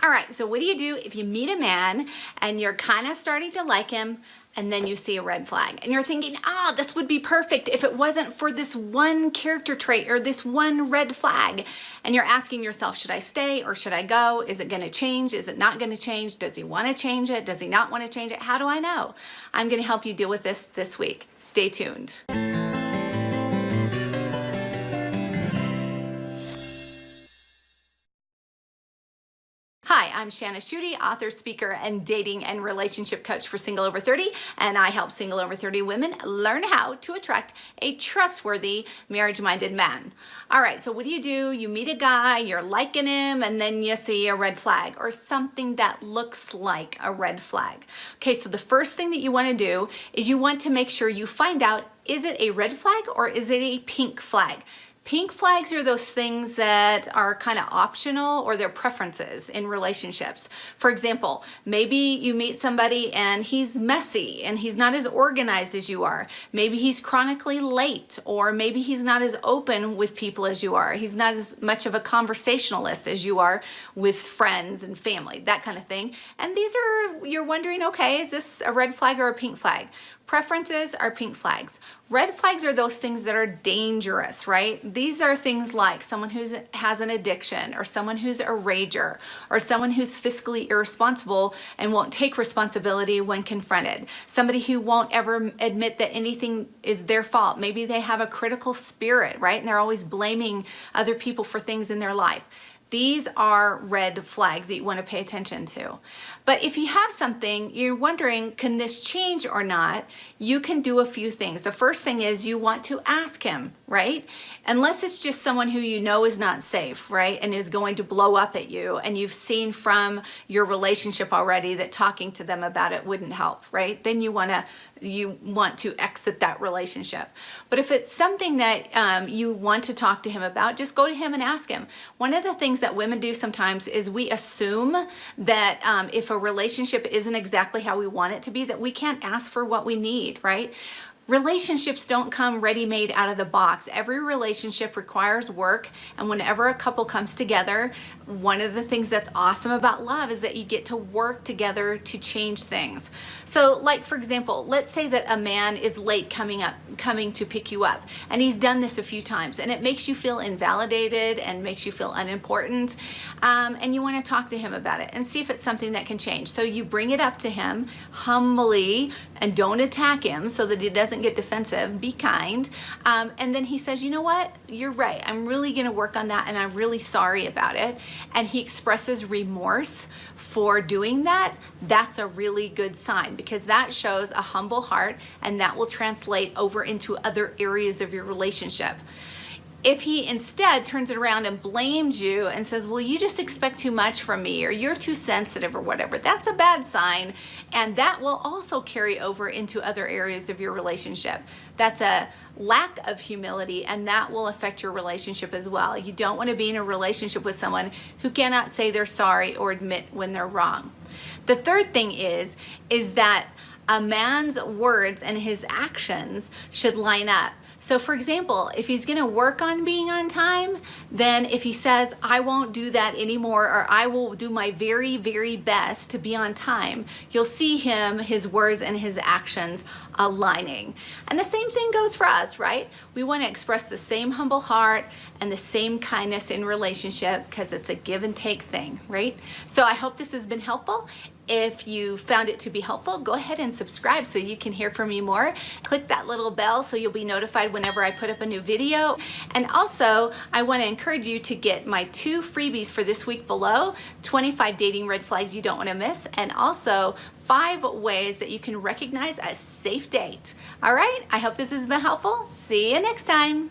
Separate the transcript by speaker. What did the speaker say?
Speaker 1: All right, so what do you do if you meet a man and you're kind of starting to like him and then you see a red flag and you're thinking, this would be perfect if it wasn't for this one character trait or this one red flag. And you're asking yourself, should I stay or should I go? Is it gonna change? Is it not gonna change? Does he wanna change it? Does he not wanna change it? How do I know? I'm gonna help you deal with this week. Stay tuned. Hi, I'm Shana Schutte, author, speaker, and dating and relationship coach for Single Over 30, and I help Single Over 30 women learn how to attract a trustworthy, marriage-minded man. All right, so what do? You meet a guy, you're liking him, and then you see a red flag or something that looks like a red flag. Okay, so the first thing that you want to do is you want to make sure you find out, is it a red flag or is it a pink flag? Pink flags are those things that are kind of optional or their preferences in relationships. For example, maybe you meet somebody and he's messy and he's not as organized as you are. Maybe he's chronically late, or maybe he's not as open with people as you are. He's not as much of a conversationalist as you are with friends and family, that kind of thing. And you're wondering, okay, is this a red flag or a pink flag? Preferences are pink flags. Red flags are those things that are dangerous, right? These are things like someone who has an addiction, or someone who's a rager, or someone who's fiscally irresponsible and won't take responsibility when confronted. Somebody who won't ever admit that anything is their fault. Maybe they have a critical spirit, right? And they're always blaming other people for things in their life. These are red flags that you want to pay attention to. But if you have something, you're wondering, can this change or not? You can do a few things. The first thing is you want to ask him, right? Unless it's just someone who you know is not safe, right? And is going to blow up at you, and you've seen from your relationship already that talking to them about it wouldn't help, right? Then you want to exit that relationship. But if it's something that you want to talk to him about, just go to him and ask him. One of the things that women do sometimes is we assume that if a relationship isn't exactly how we want it to be, that we can't ask for what we need, right? Relationships don't come ready-made out of the box. Every relationship requires work, and whenever a couple comes together, one of the things that's awesome about love is that you get to work together to change things. So, like for example, let's say that a man is late coming to pick you up, and he's done this a few times, and it makes you feel invalidated and makes you feel unimportant, and you want to talk to him about it and see if it's something that can change. So you bring it up to him humbly, and don't attack him so that he doesn't get defensive. Be kind, and then he says, you know what, you're right, I'm really going to work on that, and I'm really sorry about it, and he expresses remorse for doing that. That's a really good sign, because that shows a humble heart, and that will translate over into other areas of your relationship. If he instead turns it around and blames you and says, well, you just expect too much from me, or you're too sensitive, or whatever, that's a bad sign, and that will also carry over into other areas of your relationship. That's a lack of humility, and that will affect your relationship as well. You don't want to be in a relationship with someone who cannot say they're sorry or admit when they're wrong. The third thing is that a man's words and his actions should line up. So for example, if he's going to work on being on time, then if he says, I won't do that anymore, or I will do my very, very best to be on time, you'll see his words and his actions aligning. And the same thing goes for us, right? We want to express the same humble heart and the same kindness in relationship, because it's a give and take thing, right? So I hope this has been helpful. If you found it to be helpful, go ahead and subscribe so you can hear from me more. Click that little bell so you'll be notified whenever I put up a new video. And also, I want to encourage you to get my 2 freebies for this week below: 25 dating red flags you don't want to miss, and also 5 ways that you can recognize a safe date. All right, I hope this has been helpful. See you next time.